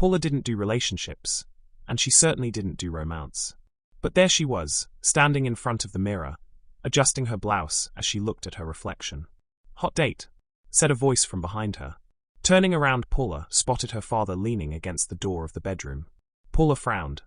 Paula didn't do relationships, and she certainly didn't do romance. But there she was, standing in front of the mirror, adjusting her blouse as she looked at her reflection. "Hot date," said a voice from behind her. Turning around, Paula spotted her father leaning against the door of the bedroom. Paula frowned.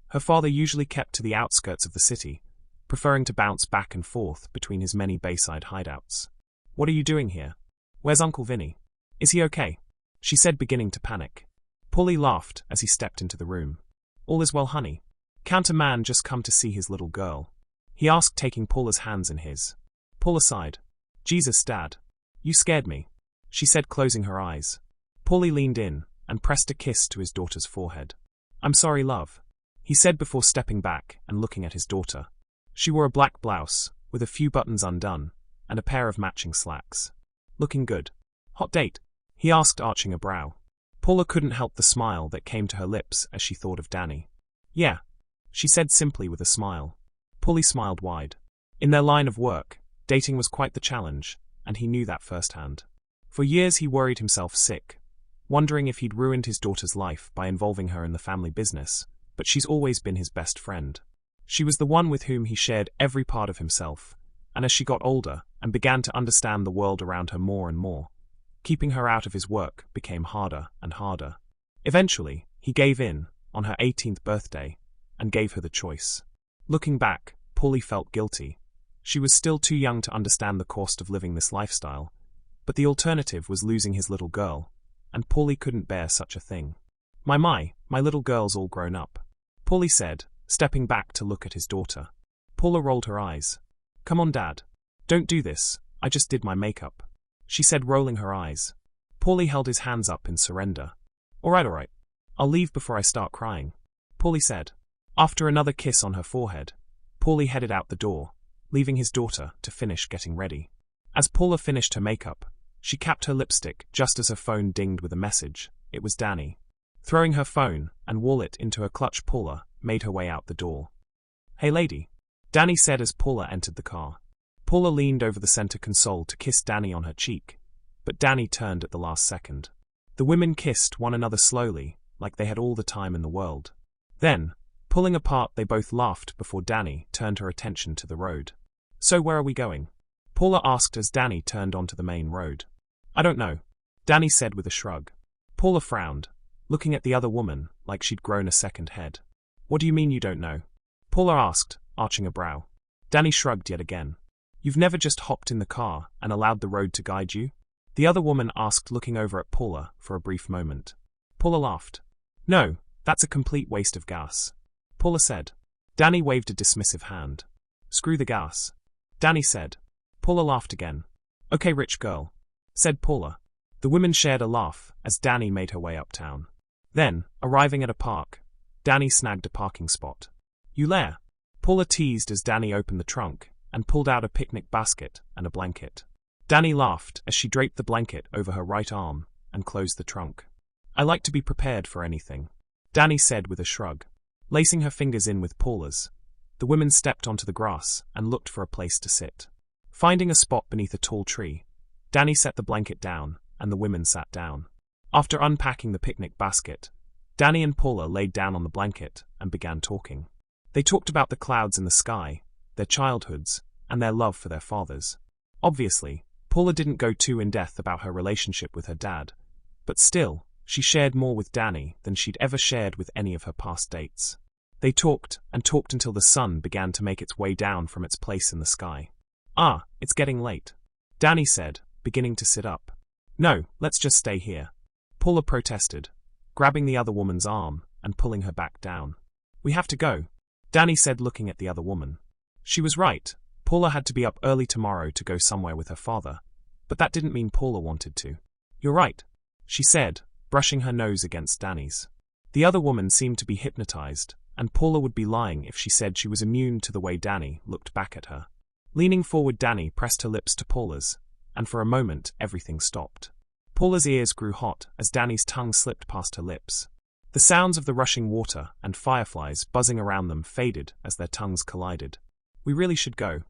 Her father usually kept to the outskirts of the city, preferring to bounce back and forth between his many Bayside hideouts. "What are you doing here? Where's Uncle Vinny? Is he okay?" she said, beginning to panic. Paula laughed as he stepped into the room. "All is well, honey. Can't a man just come to see his little girl?" he asked, taking Paula's hands in his. Paula sighed. "Jesus, Dad. You scared me," she said, closing her eyes. Paula leaned in and pressed a kiss to his daughter's forehead. "I'm sorry, love," he said before stepping back and looking at his daughter. She wore a black blouse, with a few buttons undone, and a pair of matching slacks. "Looking good. Hot date?" he asked, arching a brow. Paula couldn't help the smile that came to her lips as she thought of Dani. "Yeah," she said simply with a smile. Paula smiled wide. In their line of work, dating was quite the challenge, and he knew that firsthand. For years he worried himself sick, wondering if he'd ruined his daughter's life by involving her in the family business, but she's always been his best friend. She was the one with whom he shared every part of himself, and as she got older and began to understand the world around her more and more, keeping her out of his work became harder and harder. Eventually, he gave in, on her 18th birthday, and gave her the choice. Looking back, Paula felt guilty. She was still too young to understand the cost of living this lifestyle, but the alternative was losing his little girl, and Paula couldn't bear such a thing. My little girl's all grown up," Paula said, stepping back to look at his daughter. Paula rolled her eyes. "Come on, Dad. Don't do this, I just did my makeup," she said, rolling her eyes. Paula held his hands up in surrender. All right. I'll leave before I start crying," Paula said. After another kiss on her forehead, Paula headed out the door, leaving his daughter to finish getting ready. As Paula finished her makeup, she capped her lipstick just as her phone dinged with a message. It was Dani. Throwing her phone and wallet into her clutch, Paula made her way out the door. "Hey lady," Dani said as Paula entered the car. Paula leaned over the center console to kiss Dani on her cheek, but Dani turned at the last second. The women kissed one another slowly, like they had all the time in the world. Then, pulling apart, they both laughed before Dani turned her attention to the road. "So where are we going?" Paula asked as Dani turned onto the main road. "I don't know," Dani said with a shrug. Paula frowned, looking at the other woman like she'd grown a second head. "What do you mean you don't know?" Paula asked, arching a brow. Dani shrugged yet again. "You've never just hopped in the car and allowed the road to guide you?" the other woman asked, looking over at Paula for a brief moment. Paula laughed. "No, that's a complete waste of gas," Paula said. Dani waved a dismissive hand. "Screw the gas," Dani said. Paula laughed again. "Okay, rich girl," said Paula. The women shared a laugh as Dani made her way uptown. Then, arriving at a park, Dani snagged a parking spot. "You there?" Paula teased as Dani opened the trunk and pulled out a picnic basket and a blanket. Dani laughed as she draped the blanket over her right arm and closed the trunk. "I like to be prepared for anything," Dani said with a shrug. Lacing her fingers in with Paula's, the women stepped onto the grass and looked for a place to sit. Finding a spot beneath a tall tree, Dani set the blanket down and the women sat down. After unpacking the picnic basket, Dani and Paula laid down on the blanket and began talking. They talked about the clouds in the sky, their childhoods, and their love for their fathers. Obviously, Paula didn't go too in-depth about her relationship with her dad, but still, she shared more with Dani than she'd ever shared with any of her past dates. They talked and talked until the sun began to make its way down from its place in the sky. "Ah, it's getting late," Dani said, beginning to sit up. "No, let's just stay here," Paula protested, grabbing the other woman's arm and pulling her back down. "We have to go," Dani said, looking at the other woman. She was right. Paula had to be up early tomorrow to go somewhere with her father, but that didn't mean Paula wanted to. "You're right," she said, brushing her nose against Dani's. The other woman seemed to be hypnotized, and Paula would be lying if she said she was immune to the way Dani looked back at her. Leaning forward, Dani pressed her lips to Paula's, and for a moment everything stopped. Paula's ears grew hot as Dani's tongue slipped past her lips. The sounds of the rushing water and fireflies buzzing around them faded as their tongues collided. "We really should go,"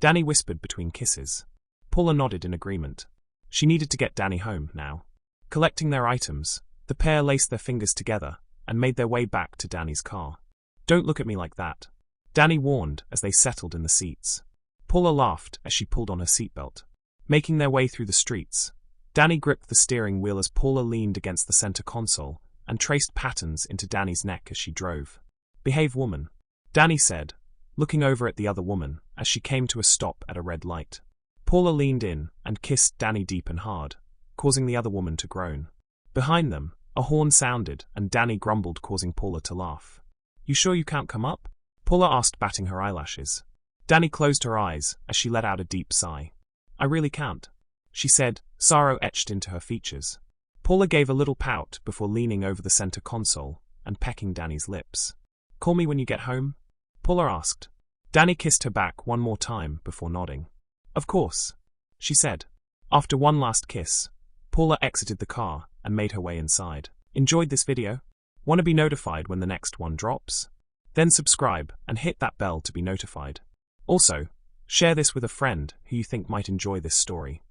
Dani whispered between kisses. Paula nodded in agreement. She needed to get Dani home now. Collecting their items, The pair laced their fingers together and made their way back to Dani's car. "Don't look at me like that," Dani warned as they settled in the seats. Paula laughed as she pulled on her seatbelt. Making their way through the streets, Dani gripped the steering wheel as Paula leaned against the center console and traced patterns into Dani's neck as she drove. "Behave, woman," Dani said, looking over at the other woman as she came to a stop at a red light. Paula leaned in and kissed Dani deep and hard, causing the other woman to groan. Behind them, a horn sounded and Dani grumbled, causing Paula to laugh. "You sure you can't come up?" Paula asked, batting her eyelashes. Dani closed her eyes as she let out a deep sigh. "I really can't," she said, sorrow etched into her features. Paula gave a little pout before leaning over the center console and pecking Dani's lips. "Call me when you get home?" Paula asked. Dani kissed her back one more time before nodding. "Of course," she said. After one last kiss, Paula exited the car and made her way inside. Enjoyed this video? Want to be notified when the next one drops? Then subscribe and hit that bell to be notified. Also, share this with a friend who you think might enjoy this story.